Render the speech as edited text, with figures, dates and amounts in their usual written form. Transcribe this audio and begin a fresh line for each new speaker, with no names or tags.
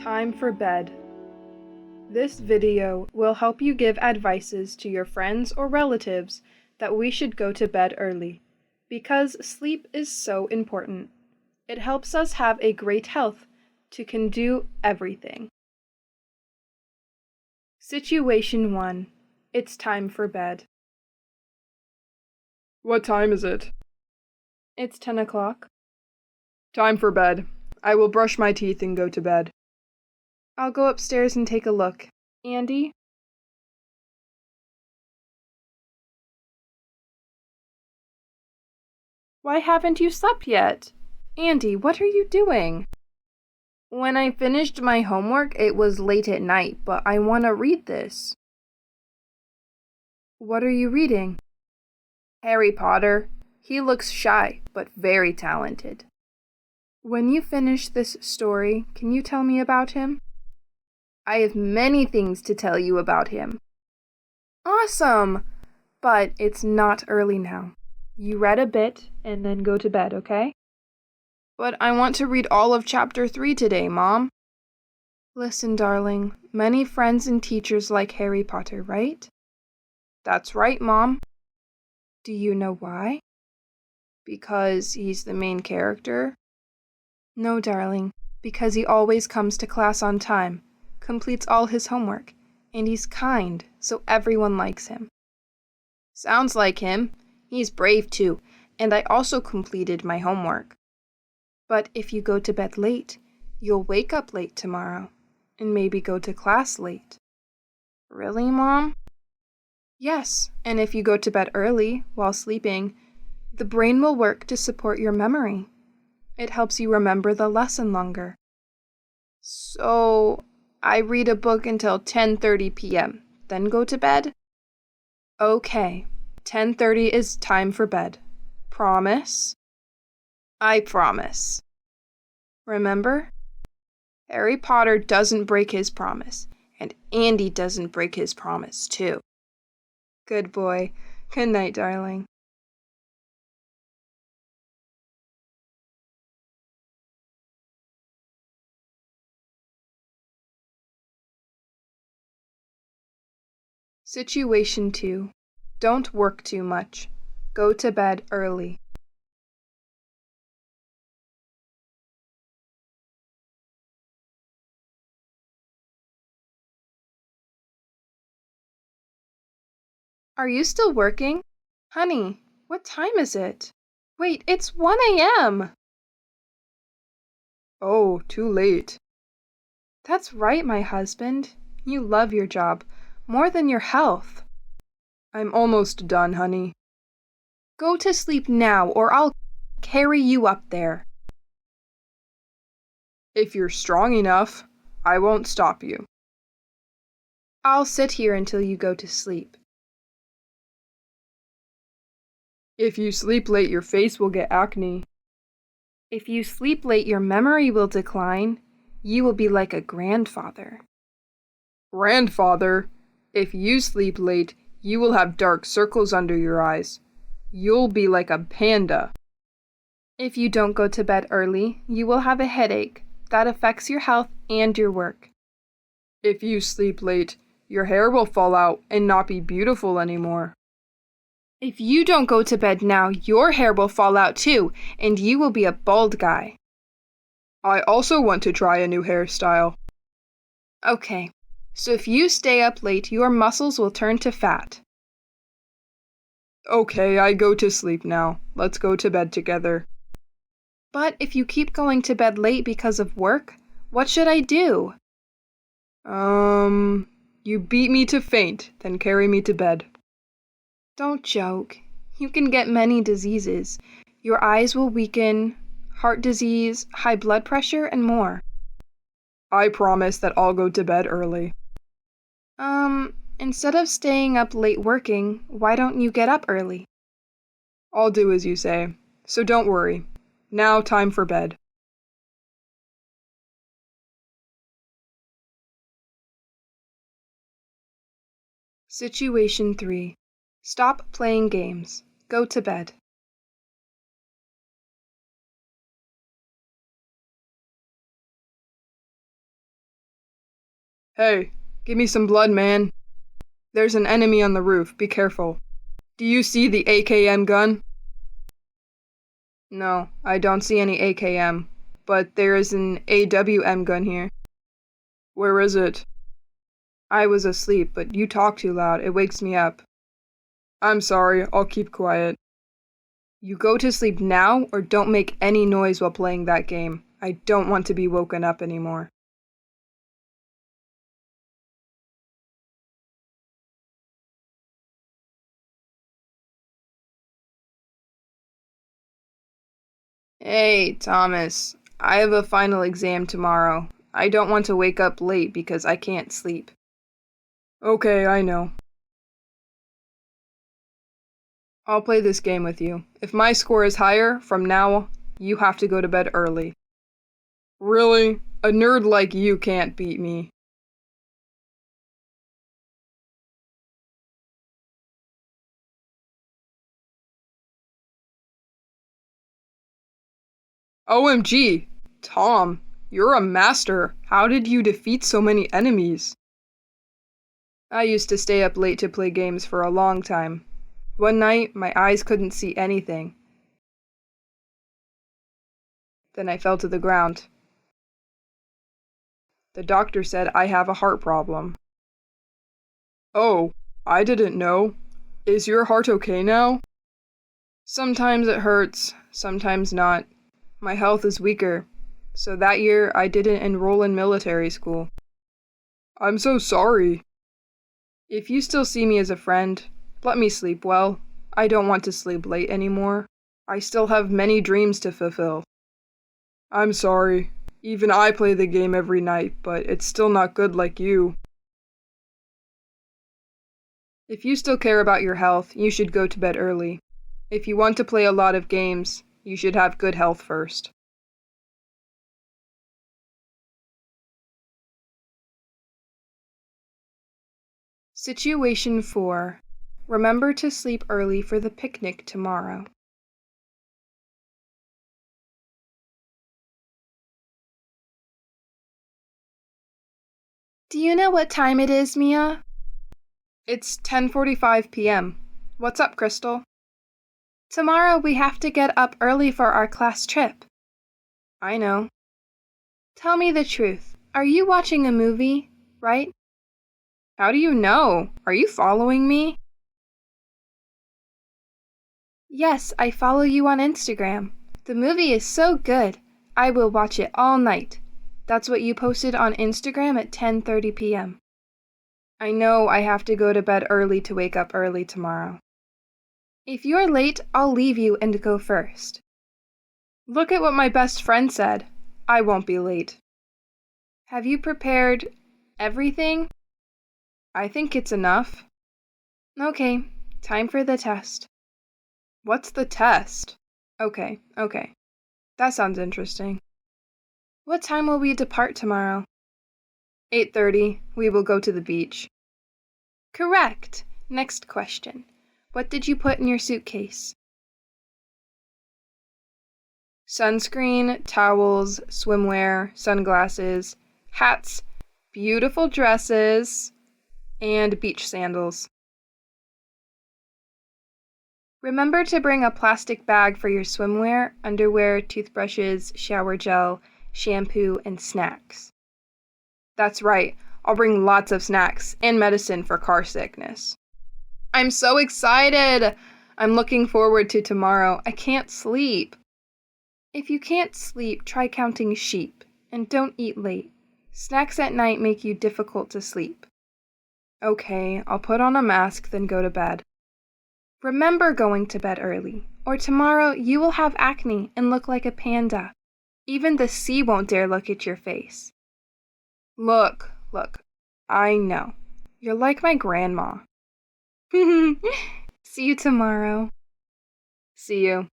Time for bed. This video will help you give advices to your friends or relatives that we should go to bed early, because sleep is so important. It helps us have a great health to can do everything. Situation 1. It's time for bed.
What time is it?
It's 10 o'clock.
Time for bed. I will brush my teeth and go to bed.
I'll go upstairs and take a look. Andy? Why haven't you slept yet? Andy, what are you doing? When I finished my homework, it was late at night, but I want to read this. What are you reading? Harry Potter. He looks shy, but very talented. When you finish this story, can you tell me about him? I have many things to tell you about him. Awesome! But it's not early now. You read a bit and then go to bed, okay? But I want to read all of chapter 3 today, Mom. Listen, darling, many friends and teachers like Harry Potter, right? That's right, Mom. Do you know why? Because he's the main character? No, darling, because he always comes to class on time, completes all his homework, and he's kind, so everyone likes him. Sounds like him. He's brave too, and I also completed my homework. But if you go to bed late, you'll wake up late tomorrow, and maybe go to class late. Really, Mom? Yes, and if you go to bed early, while sleeping, the brain will work to support your memory. It helps you remember the lesson longer. So, I read a book until 10:30 p.m., then go to bed? Okay, 10:30 is time for bed. Promise? I promise. Remember? Harry Potter doesn't break his promise, and Andy doesn't break his promise, too. Good boy. Good night, darling. Situation 2. Don't work too much. Go to bed early. Are you still working? Honey, what time is it? Wait, it's 1 a.m.
Oh, too late.
That's right, my husband. You love your job more than your health.
I'm almost done, honey.
Go to sleep now, or I'll carry you up there.
If you're strong enough, I won't stop you.
I'll sit here until you go to sleep.
If you sleep late, your face will get acne.
If you sleep late, your memory will decline. You will be like a grandfather.
Grandfather, if you sleep late, you will have dark circles under your eyes. You'll be like a panda.
If you don't go to bed early, you will have a headache. That affects your health and your work.
If you sleep late, your hair will fall out and not be beautiful anymore.
If you don't go to bed now, your hair will fall out too, and you will be a bald guy.
I also want to try a new hairstyle.
Okay, so if you stay up late, your muscles will turn to fat.
Okay, I go to sleep now. Let's go to bed together.
But if you keep going to bed late because of work, what should I do?
You beat me to faint, then carry me to bed.
Don't joke. You can get many diseases. Your eyes will weaken, heart disease, high blood pressure, and more.
I promise that I'll go to bed early.
Instead of staying up late working, why don't you get up early?
I'll do as you say, so don't worry. Now time for bed.
Situation 3. Stop playing games. Go to bed.
Hey, give me some blood, man. There's an enemy on the roof, be careful. Do you see the AKM gun? No, I don't see any AKM, but there is an AWM gun here. Where is it? I was asleep, but you talk too loud, it wakes me up. I'm sorry, I'll keep quiet. You go to sleep now, or don't make any noise while playing that game. I don't want to be woken up anymore. Hey, Thomas. I have a final exam tomorrow. I don't want to wake up late because I can't sleep. Okay, I know. I'll play this game with you. If my score is higher, from now, you have to go to bed early. Really? A nerd like you can't beat me. OMG! Tom, you're a master. How did you defeat so many enemies? I used to stay up late to play games for a long time. One night, my eyes couldn't see anything. Then I fell to the ground. The doctor said I have a heart problem. Oh, I didn't know. Is your heart okay now? Sometimes it hurts, sometimes not. My health is weaker, so that year I didn't enroll in military school. I'm so sorry. If you still see me as a friend, let me sleep well. I don't want to sleep late anymore. I still have many dreams to fulfill. I'm sorry. Even I play the game every night, but it's still not good like you. If you still care about your health, you should go to bed early. If you want to play a lot of games, you should have good health first. Situation 4. Remember to sleep early for the picnic tomorrow.
Do you know what time it is, Mia?
It's 10:45 p.m. What's up, Crystal?
Tomorrow we have to get up early for our class trip.
I know.
Tell me the truth. Are you watching a movie, right?
How do you know? Are you following me?
Yes, I follow you on Instagram. The movie is so good. I will watch it all night. That's what you posted on Instagram at 10:30 p.m.
I know I have to go to bed early to wake up early tomorrow.
If you're late, I'll leave you and go first.
Look at what my best friend said. I won't be late.
Have you prepared everything?
I think it's enough.
Okay, time for the test.
What's the test? Okay. That sounds interesting.
What time will we depart tomorrow?
8:30. We will go to the beach.
Correct. Next question. What did you put in your suitcase?
Sunscreen, towels, swimwear, sunglasses, hats, beautiful dresses, and beach sandals.
Remember to bring a plastic bag for your swimwear, underwear, toothbrushes, shower gel, shampoo, and snacks.
That's right. I'll bring lots of snacks and medicine for car sickness. I'm so excited! I'm looking forward to tomorrow. I can't sleep.
If you can't sleep, try counting sheep, and don't eat late. Snacks at night make you difficult to sleep.
Okay, I'll put on a mask, then go to bed.
Remember going to bed early, or tomorrow you will have acne and look like a panda. Even the sea won't dare look at your face.
Look, I know. You're like my grandma.
See you tomorrow.
See you.